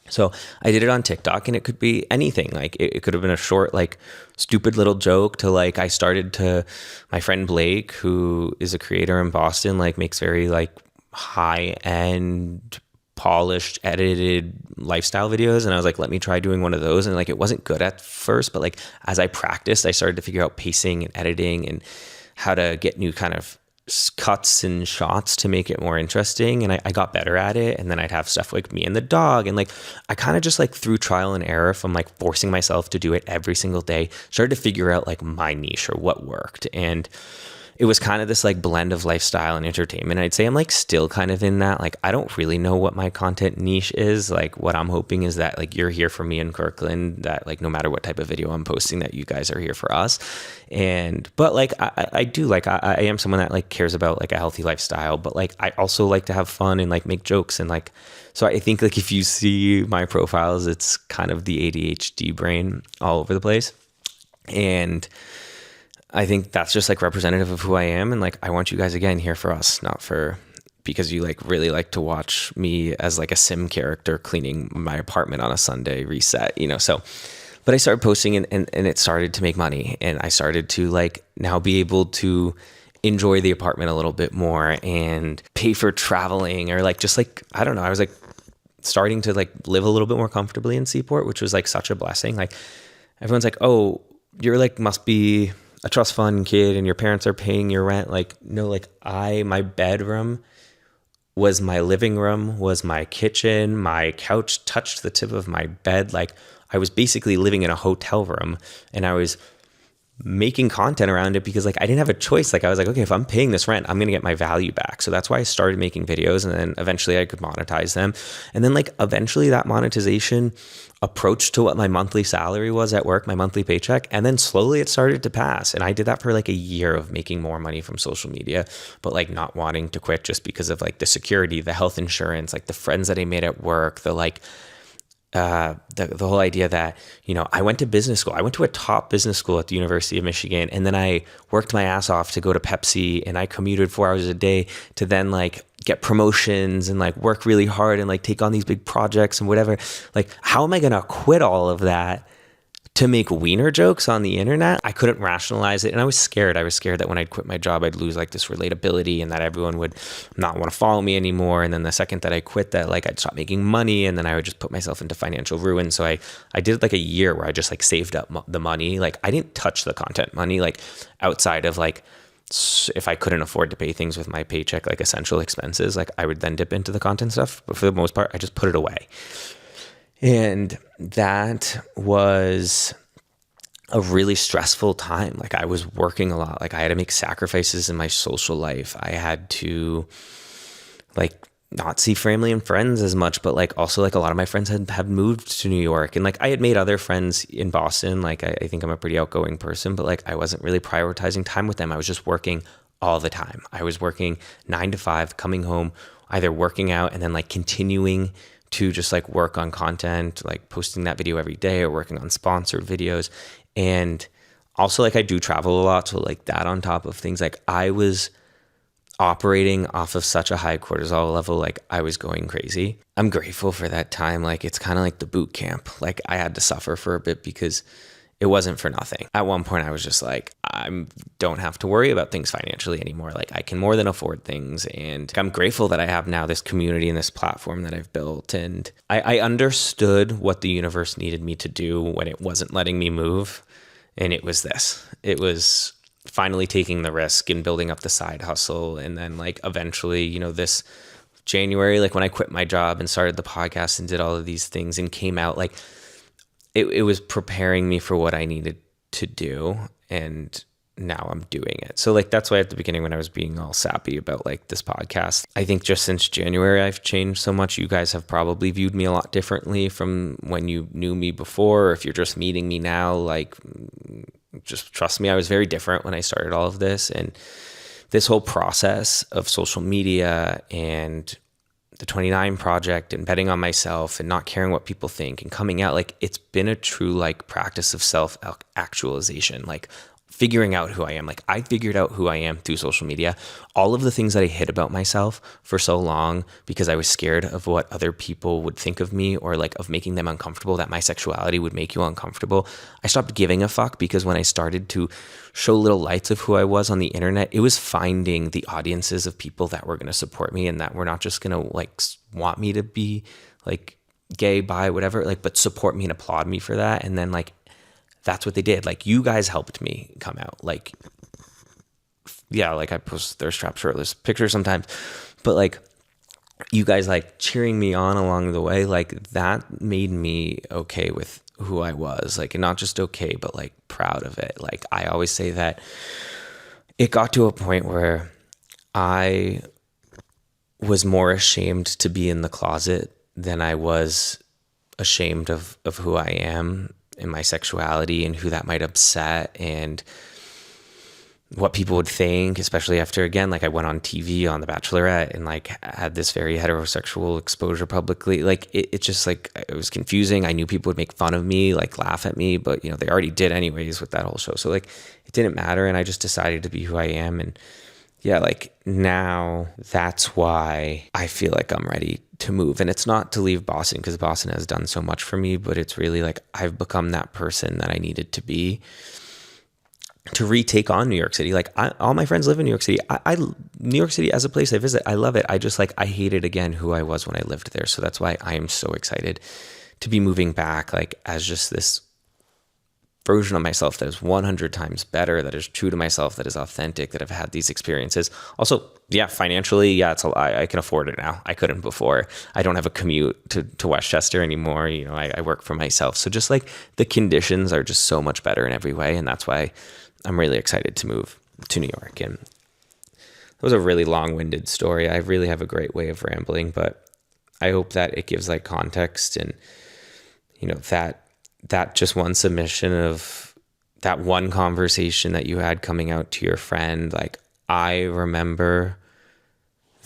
So I did it on TikTok, and it could be anything. Like it could have been a short, like stupid little joke to like, I started to my friend Blake, who is a creator in Boston, like makes very like high end, polished, edited lifestyle videos. And I was like, let me try doing one of those. And like, it wasn't good at first, but like as I practiced, I started to figure out pacing and editing and how to get new kind of cuts and shots to make it more interesting. And I got better at it. And then I'd have stuff like me and the dog. And like, I kind of just like through trial and error from like forcing myself to do it every single day, started to figure out like my niche or what worked. And it was kind of this like blend of lifestyle and entertainment. I'd say I'm like still kind of in that. Like, I don't really know what my content niche is. Like what I'm hoping is that like you're here for me in Kirkland, that like no matter what type of video I'm posting, that you guys are here for us. But like, I do like, I am someone that like cares about like a healthy lifestyle, but like, I also like to have fun and like make jokes. And like, so I think like if you see my profiles, it's kind of the ADHD brain all over the place. And I think that's just like representative of who I am. And like, I want you guys again here for us, not for, because you like really like to watch me as like a sim character cleaning my apartment on a Sunday reset, so, but I started posting and it started to make money, and I started to like now be able to enjoy the apartment a little bit more and pay for traveling, or like, just like, I don't know. I was like starting to like live a little bit more comfortably in Seaport, which was like such a blessing. Like everyone's like, oh, you're like, must be a trust fund kid and your parents are paying your rent. Like, no, like my bedroom was my living room, was my kitchen, my couch touched the tip of my bed. Like I was basically living in a hotel room, and I was making content around it because like I didn't have a choice. Like I was like, okay, if I'm paying this rent, I'm going to get my value back. So that's why I started making videos, and then eventually I could monetize them. And then like eventually that monetization approached to what my monthly salary was at work, my monthly paycheck. And then slowly it started to pass. And I did that for like a year of making more money from social media, but like not wanting to quit just because of like the security, the health insurance, like the friends that I made at work, the like, the whole idea that, I went to business school. I went to a top business school at the University of Michigan, and then I worked my ass off to go to Pepsi, and I commuted 4 hours a day to then like get promotions and like work really hard and like take on these big projects and whatever. Like, how am I going to quit all of that to make wiener jokes on the internet? I couldn't rationalize it. And I was scared. I was scared that when I'd quit my job, I'd lose like this relatability, and that everyone would not want to follow me anymore. And then the second that I quit that, like I'd stop making money, and then I would just put myself into financial ruin. So I did like a year where I just like saved up the money. Like I didn't touch the content money, like outside of like, if I couldn't afford to pay things with my paycheck, like essential expenses, like I would then dip into the content stuff. But for the most part, I just put it away. And that was a really stressful time. Like I was working a lot. Like I had to make sacrifices in my social life. I had to like not see family and friends as much, but like also like a lot of my friends had moved to New York, and like I had made other friends in Boston. Like I think I'm a pretty outgoing person, but like I wasn't really prioritizing time with them. I was just working all the time. I was working 9 to 5, coming home, either working out and then like continuing to just like work on content, like posting that video every day or working on sponsored videos. And also like I do travel a lot. So like that on top of things, like I was operating off of such a high cortisol level, like I was going crazy. I'm grateful for that time. Like it's kind of like the boot camp. Like I had to suffer for a bit because it wasn't for nothing. At one point I was just like, I don't have to worry about things financially anymore. Like I can more than afford things. And I'm grateful that I have now this community and this platform that I've built. And I understood what the universe needed me to do when it wasn't letting me move. And it was this. It was finally taking the risk and building up the side hustle. And then like eventually, you know, this January, like when I quit my job and started the podcast and did all of these things and came out, like it was preparing me for what I needed to do. And now I'm doing it. So like, that's why at the beginning when I was being all sappy about like this podcast, I think just since January, I've changed so much. You guys have probably viewed me a lot differently from when you knew me before. Or if you're just meeting me now, like just trust me, I was very different when I started all of this. And this whole process of social media and the 29 project and betting on myself and not caring what people think and coming out, like it's been a true like practice of self-actualization, like figuring out who I am. Like I figured out who I am through social media. All of the things that I hid about myself for so long because I was scared of what other people would think of me or like of making them uncomfortable, that my sexuality would make you uncomfortable. I stopped giving a fuck because when I started to show little lights of who I was on the internet, it was finding the audiences of people that were going to support me and that were not just going to like want me to be like gay, bi, whatever, like, but support me and applaud me for that. And then like, that's what they did. Like you guys helped me come out. Like, yeah, like I post thirst trap shirtless pictures sometimes, but like you guys like cheering me on along the way, like that made me okay with who I was, like, and not just okay, but like proud of it. Like I always say that it got to a point where I was more ashamed to be in the closet than I was ashamed of who I am and my sexuality and who that might upset and what people would think, especially after, again, like I went on TV on The Bachelorette and like had this very heterosexual exposure publicly. Like it just like, it was confusing. I knew people would make fun of me, like laugh at me, but you know, they already did anyways with that whole show. So like it didn't matter. And I just decided to be who I am. And yeah, like now that's why I feel like I'm ready to move. And it's not to leave Boston because Boston has done so much for me, but it's really like I've become that person that I needed to be to retake on New York City. Like all my friends live in New York City. New York City as a place I visit, I love it. I just like, I hated again who I was when I lived there. So that's why I am so excited to be moving back, like as just this version of myself that is 100 times better, that is true to myself, that is authentic, that I've had these experiences. Also, yeah, financially, yeah, I can afford it now. I couldn't before. I don't have a commute to Westchester anymore. You know, I work for myself. So just like the conditions are just so much better in every way. And that's why I'm really excited to move to New York. And it was a really long-winded story. I really have a great way of rambling, but I hope that it gives like context and, you know, that just one submission of that one conversation that you had coming out to your friend. Like I remember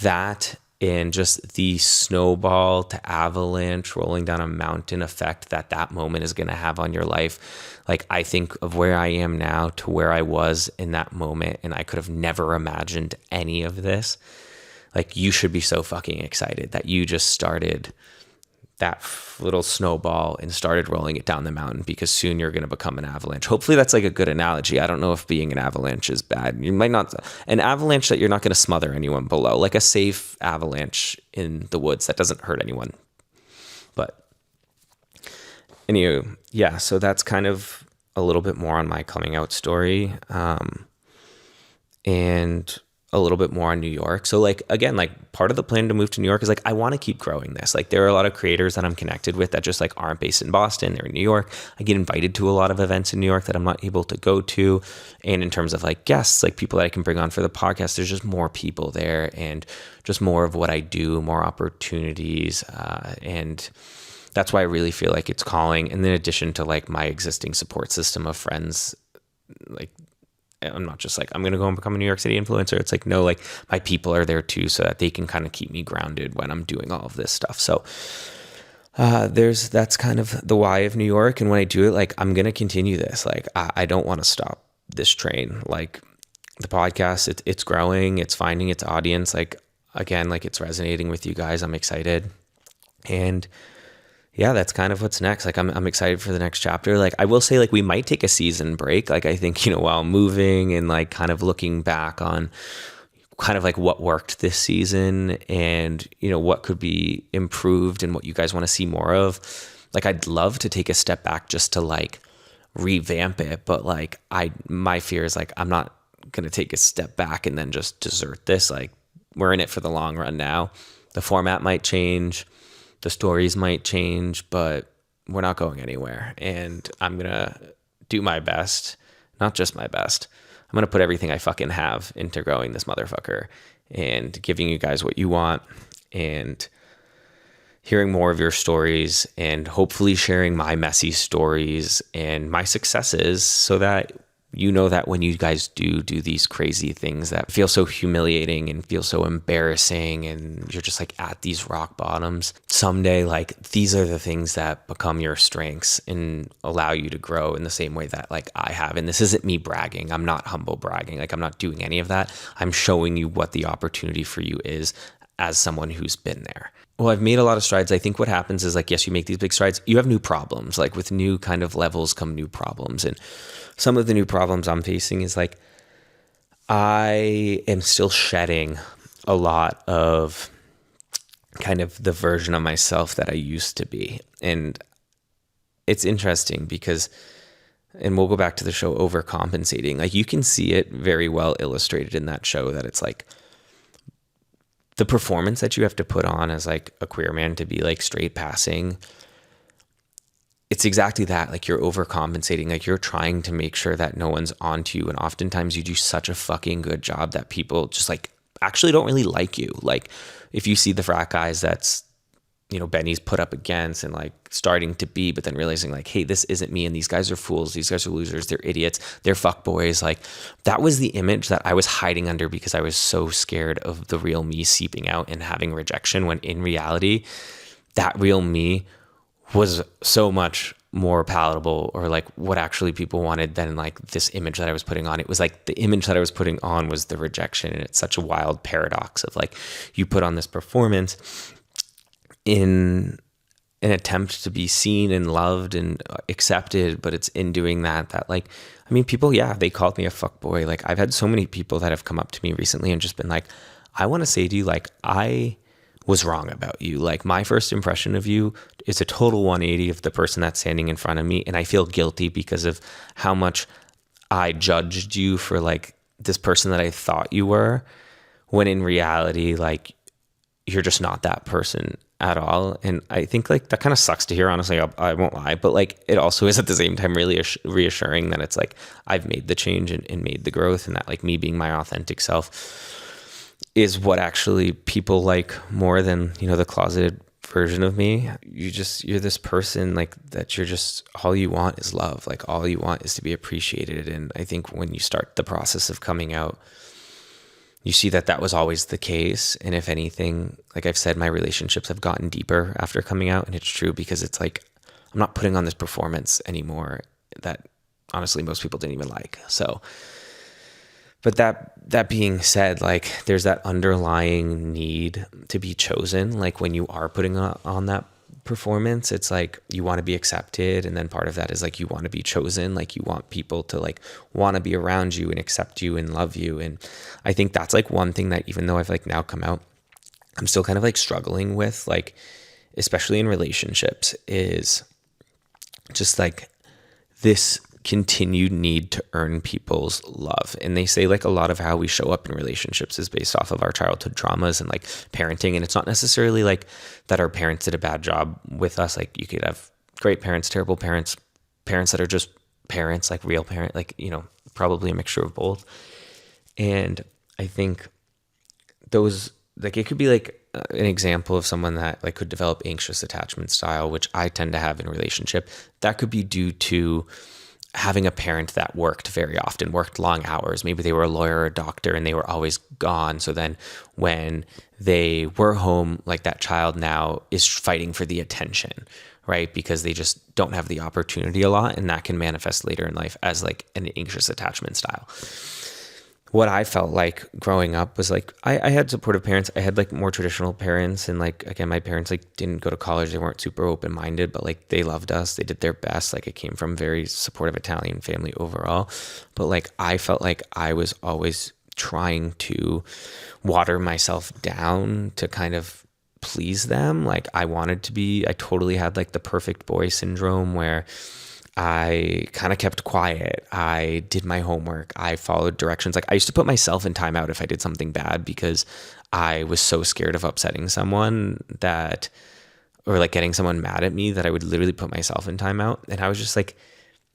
that and just the snowball to avalanche rolling down a mountain effect that moment is going to have on your life. Like I think of where I am now to where I was in that moment, and I could have never imagined any of this. Like you should be so fucking excited that you just started that little snowball and started rolling it down the mountain, because soon you're going to become an avalanche. Hopefully that's like a good analogy. I don't know if being an avalanche is bad. You might not, an avalanche that you're not going to smother anyone below, like a safe avalanche in the woods that doesn't hurt anyone. But anyway, yeah, so that's kind of a little bit more on my coming out story. And a little bit more on New York. So like, again, like part of the plan to move to New York is like, I want to keep growing this. Like there are a lot of creators that I'm connected with that just like aren't based in Boston. They're in New York. I get invited to a lot of events in New York that I'm not able to go to. And in terms of like guests, like people that I can bring on for the podcast, there's just more people there and just more of what I do, more opportunities. And that's why I really feel like it's calling. And in addition to like my existing support system of friends, like I'm not just like, I'm going to go and become a New York City influencer. It's like, no, like my people are there too, so that they can kind of keep me grounded when I'm doing all of this stuff. So that's kind of the why of New York. And when I do it, like I'm going to continue this. Like I don't want to stop this train. Like the podcast, it's growing, it's finding its audience. Like, again, like it's resonating with you guys. I'm excited. And yeah, that's kind of what's next. Like I'm excited for the next chapter. Like I will say, like we might take a season break. Like I think, while moving and like kind of looking back on kind of like what worked this season and, what could be improved and what you guys want to see more of. Like I'd love to take a step back just to like revamp it. But like my fear is like, I'm not going to take a step back and then just desert this. Like we're in it for the long run now. The format might change. The stories might change, but we're not going anywhere. And I'm going to do my best, not just my best. I'm going to put everything I fucking have into growing this motherfucker and giving you guys what you want and hearing more of your stories and hopefully sharing my messy stories and my successes so that that when you guys do these crazy things that feel so humiliating and feel so embarrassing and you're just like at these rock bottoms, someday like these are the things that become your strengths and allow you to grow in the same way that like I have. And this isn't me bragging. I'm not humble bragging. Like I'm not doing any of that. I'm showing you what the opportunity for you is as someone who's been there. Well, I've made a lot of strides. I think what happens is like, yes, you make these big strides. You have new problems. Like with new kind of levels come new problems. And some of the new problems I'm facing is like, I am still shedding a lot of kind of the version of myself that I used to be. And it's interesting because, and we'll go back to the show Overcompensating. Like you can see it very well illustrated in that show that it's like, the performance that you have to put on as like a queer man to be like straight passing, it's exactly that. Like you're overcompensating, like you're trying to make sure that no one's onto you. And oftentimes you do such a fucking good job that people just like actually don't really like you. Like if you see the frat guys that's, Benny's put up against and like starting to be, but then realizing like, hey, this isn't me. And these guys are fools. These guys are losers. They're idiots. They're fuckboys. Like that was the image that I was hiding under because I was so scared of the real me seeping out and having rejection, when in reality, that real me was so much more palatable, or like what actually people wanted, than like this image that I was putting on. It was like the image that I was putting on was the rejection. And it's such a wild paradox of like, you put on this performance in an attempt to be seen and loved and accepted, but it's in doing that like, I mean, people, yeah, they called me a fuckboy. Like I've had so many people that have come up to me recently and just been like, I want to say to you, like, I was wrong about you. Like my first impression of you is a total 180 of the person that's standing in front of me. And I feel guilty because of how much I judged you for like this person that I thought you were, when in reality, like you're just not that person at all. And I think like that kind of sucks to hear, honestly. I won't lie, but like it also is at the same time really reassuring that it's like I've made the change and made the growth, and that like me being my authentic self is what actually people like more than, the closeted version of me. You're this person like that. You're just, all you want is love. Like all you want is to be appreciated. And I think when you start the process of coming out, you see that was always the case. And if anything, like I've said, my relationships have gotten deeper after coming out. And it's true because it's like, I'm not putting on this performance anymore that honestly most people didn't even like. So, but that being said, like there's that underlying need to be chosen. Like when you are putting on that performance, it's like you want to be accepted, and then part of that is like you want to be chosen. Like you want people to like want to be around you and accept you and love you. And I think that's like one thing that, even though I've like now come out, I'm still kind of like struggling with, like especially in relationships, is just like this continued need to earn people's love. And they say like a lot of how we show up in relationships is based off of our childhood traumas and like parenting. And it's not necessarily like that our parents did a bad job with us. Like you could have great parents, terrible parents, parents that are just parents, like real parent, like, probably a mixture of both. And I think those, like it could be like an example of someone that like could develop anxious attachment style, which I tend to have in a relationship. That could be due to having a parent that worked very often, worked long hours. Maybe they were a lawyer or a doctor and they were always gone. So then when they were home, like that child now is fighting for the attention, right? Because they just don't have the opportunity a lot. And that can manifest later in life as like an anxious attachment style. what I felt like growing up was like I had supportive parents. I had like more traditional parents, and like again, my parents like didn't go to college. They weren't super open minded, but like they loved us. They did their best. Like I came from a very supportive Italian family overall, but like I felt like I was always trying to water myself down to kind of please them. Like I totally had like the perfect boy syndrome where I kind of kept quiet. I did my homework. I followed directions. Like I used to put myself in timeout if I did something bad because I was so scared of upsetting someone that, or like getting someone mad at me, that I would literally put myself in timeout. And I was just like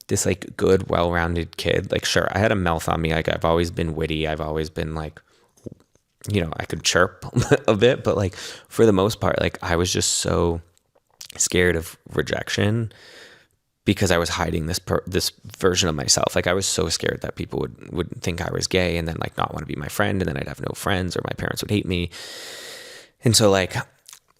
this like good, well-rounded kid. Like sure, I had a mouth on me. Like I've always been witty. I've always been like, I could chirp a bit, but like for the most part, like I was just so scared of rejection because I was hiding this version of myself. Like I was so scared that people would think I was gay and then like not want to be my friend, and then I'd have no friends or my parents would hate me. And so like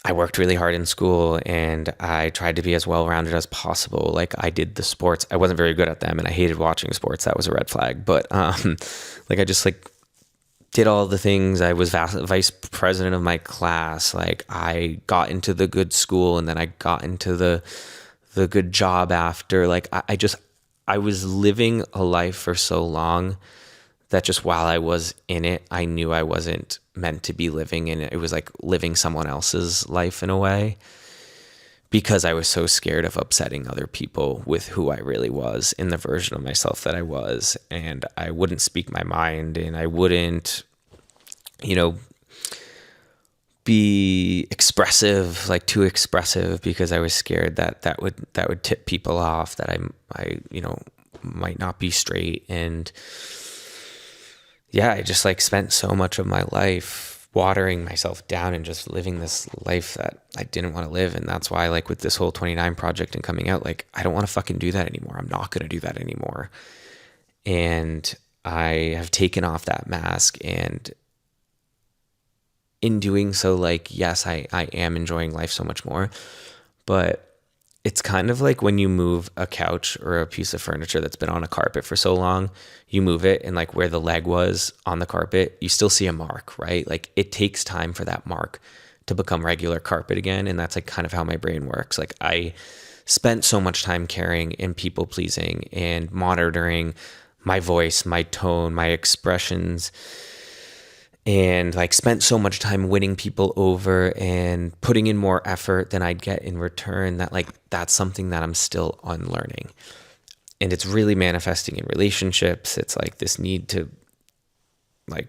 I worked really hard in school and I tried to be as well-rounded as possible. Like I did the sports. I wasn't very good at them and I hated watching sports. That was a red flag. But like I just like did all the things. I was vice president of my class. Like I got into the good school and then I got into the good job after. Like I was living a life for so long that just while I was in it, I knew I wasn't meant to be living in it. It was like living someone else's life in a way, because I was so scared of upsetting other people with who I really was, in the version of myself that I was. And I wouldn't speak my mind, and I wouldn't, be expressive, like too expressive, because I was scared that would tip people off, that I might not be straight. And yeah, I just like spent so much of my life watering myself down and just living this life that I didn't want to live. And that's why, like, with this whole 29 project and coming out, like, I don't want to fucking do that anymore. I'm not going to do that anymore. And I have taken off that mask, and in doing so, like, yes, I am enjoying life so much more, but it's kind of like when you move a couch or a piece of furniture that's been on a carpet for so long, you move it, and like where the leg was on the carpet, you still see a mark, right? Like it takes time for that mark to become regular carpet again. And that's like kind of how my brain works. Like I spent so much time caring and people pleasing and monitoring my voice, my tone, my expressions, and like spent so much time winning people over and putting in more effort than I'd get in return, that like that's something that I'm still unlearning. And it's really manifesting in relationships. It's like this need to like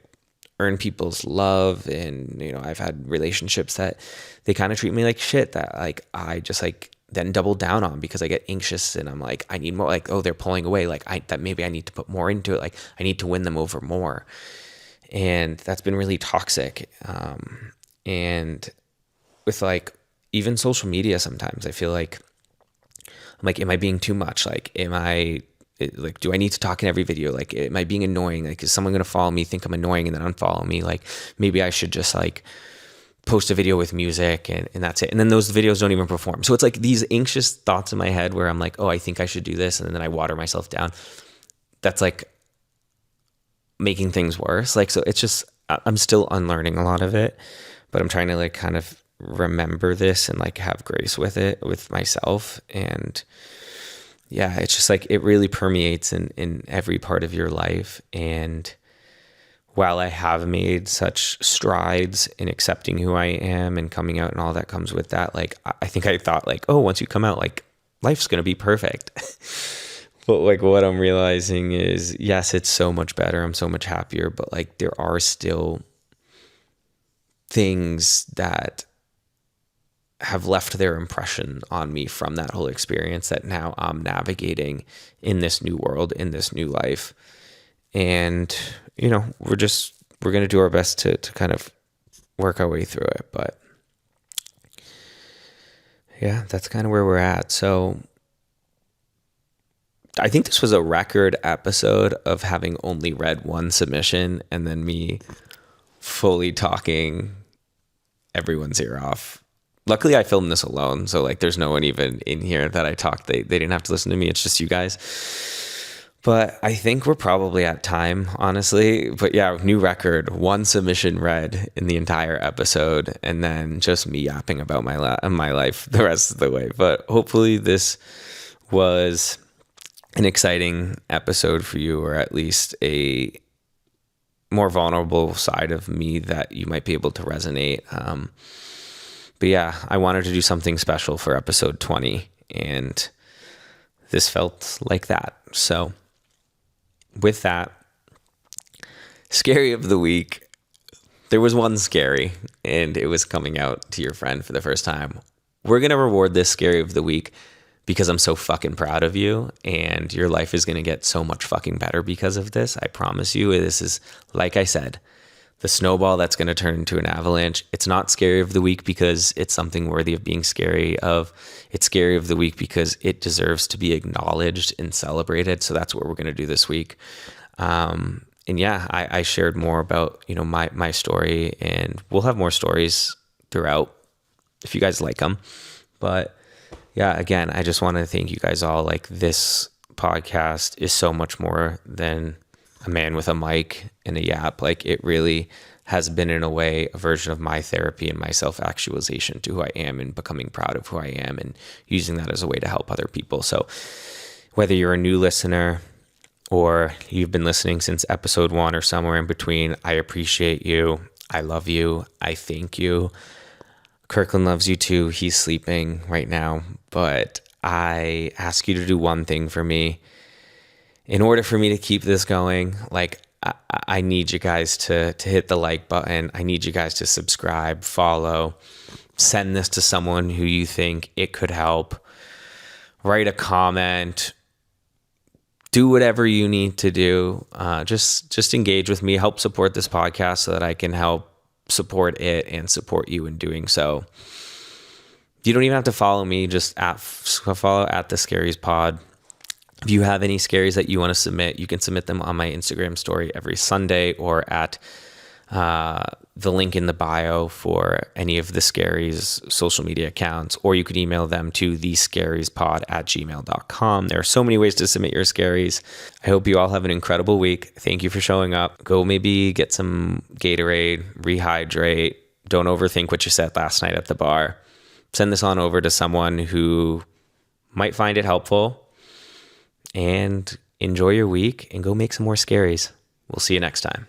earn people's love. And I've had relationships that they kind of treat me like shit, that like I just like then double down on, because I get anxious and I'm like, I need more. Like, oh, they're pulling away, like that maybe I need to put more into it. Like I need to win them over more. And that's been really toxic. And with like even social media, sometimes I feel like I'm like, am I being too much? Like, do I need to talk in every video? Like, am I being annoying? Like, is someone going to follow me, think I'm annoying, and then unfollow me? Like, maybe I should just like post a video with music and that's it. And then those videos don't even perform. So it's like these anxious thoughts in my head where I'm like, oh, I think I should do this. And then I water myself down. That's like making things worse. Like, so it's just, I'm still unlearning a lot of it, but I'm trying to like kind of remember this and like have grace with it, with myself. And yeah, it's just like, it really permeates in every part of your life. And while I have made such strides in accepting who I am and coming out and all that comes with that, like, I think I thought like, oh, once you come out, like life's going to be perfect. But like what I'm realizing is, yes, it's so much better. I'm so much happier, but like there are still things that have left their impression on me from that whole experience that now I'm navigating in this new world, in this new life. And, we're going to do our best to kind of work our way through it. But yeah, that's kind of where we're at. So I think this was a record episode of having only read one submission and then me fully talking everyone's ear off. Luckily, I filmed this alone, so like there's no one even in here that I talked. They didn't have to listen to me. It's just you guys. But I think we're probably at time, honestly. But yeah, new record, 1 submission read in the entire episode, and then just me yapping about my life the rest of the way. But hopefully this was an exciting episode for you, or at least a more vulnerable side of me that you might be able to resonate. But yeah, I wanted to do something special for episode 20, and this felt like that. So with that, scary of the week. There was one scary, and it was coming out to your friend for the first time. We're going to reward this scary of the week because I'm so fucking proud of you, and your life is going to get so much fucking better because of this. I promise you. This is, like I said, the snowball that's going to turn into an avalanche. It's not scary of the week because it's something worthy of being scary of. It's scary of the week because it deserves to be acknowledged and celebrated. So that's what we're going to do this week. And yeah, I shared more about, my story, and we'll have more stories throughout if you guys like them. But yeah, again, I just want to thank you guys all. Like, this podcast is so much more than a man with a mic and a yap. Like, it really has been, in a way, a version of my therapy and my self-actualization to who I am, and becoming proud of who I am, and using that as a way to help other people. So whether you're a new listener or you've been listening since episode 1 or somewhere in between, I appreciate you. I love you. I thank you. Kirkland loves you too. He's sleeping right now, but I ask you to do one thing for me. In order for me to keep this going, like, I need you guys to hit the like button. I need you guys to subscribe, follow, send this to someone who you think it could help. Write a comment. Do whatever you need to do. Just engage with me. Help support this podcast so that I can help support it and support you in doing so. You don't even have to follow me. Just follow at the Scaries Pod. If you have any scaries that you want to submit, you can submit them on my Instagram story every Sunday, or at the link in the bio for any of the Scaries social media accounts, or you could email them to thescariespod@gmail.com. There are so many ways to submit your scaries. I hope you all have an incredible week. Thank you for showing up. Go maybe get some Gatorade, rehydrate. Don't overthink what you said last night at the bar. Send this on over to someone who might find it helpful, and enjoy your week, and go make some more scaries. We'll see you next time.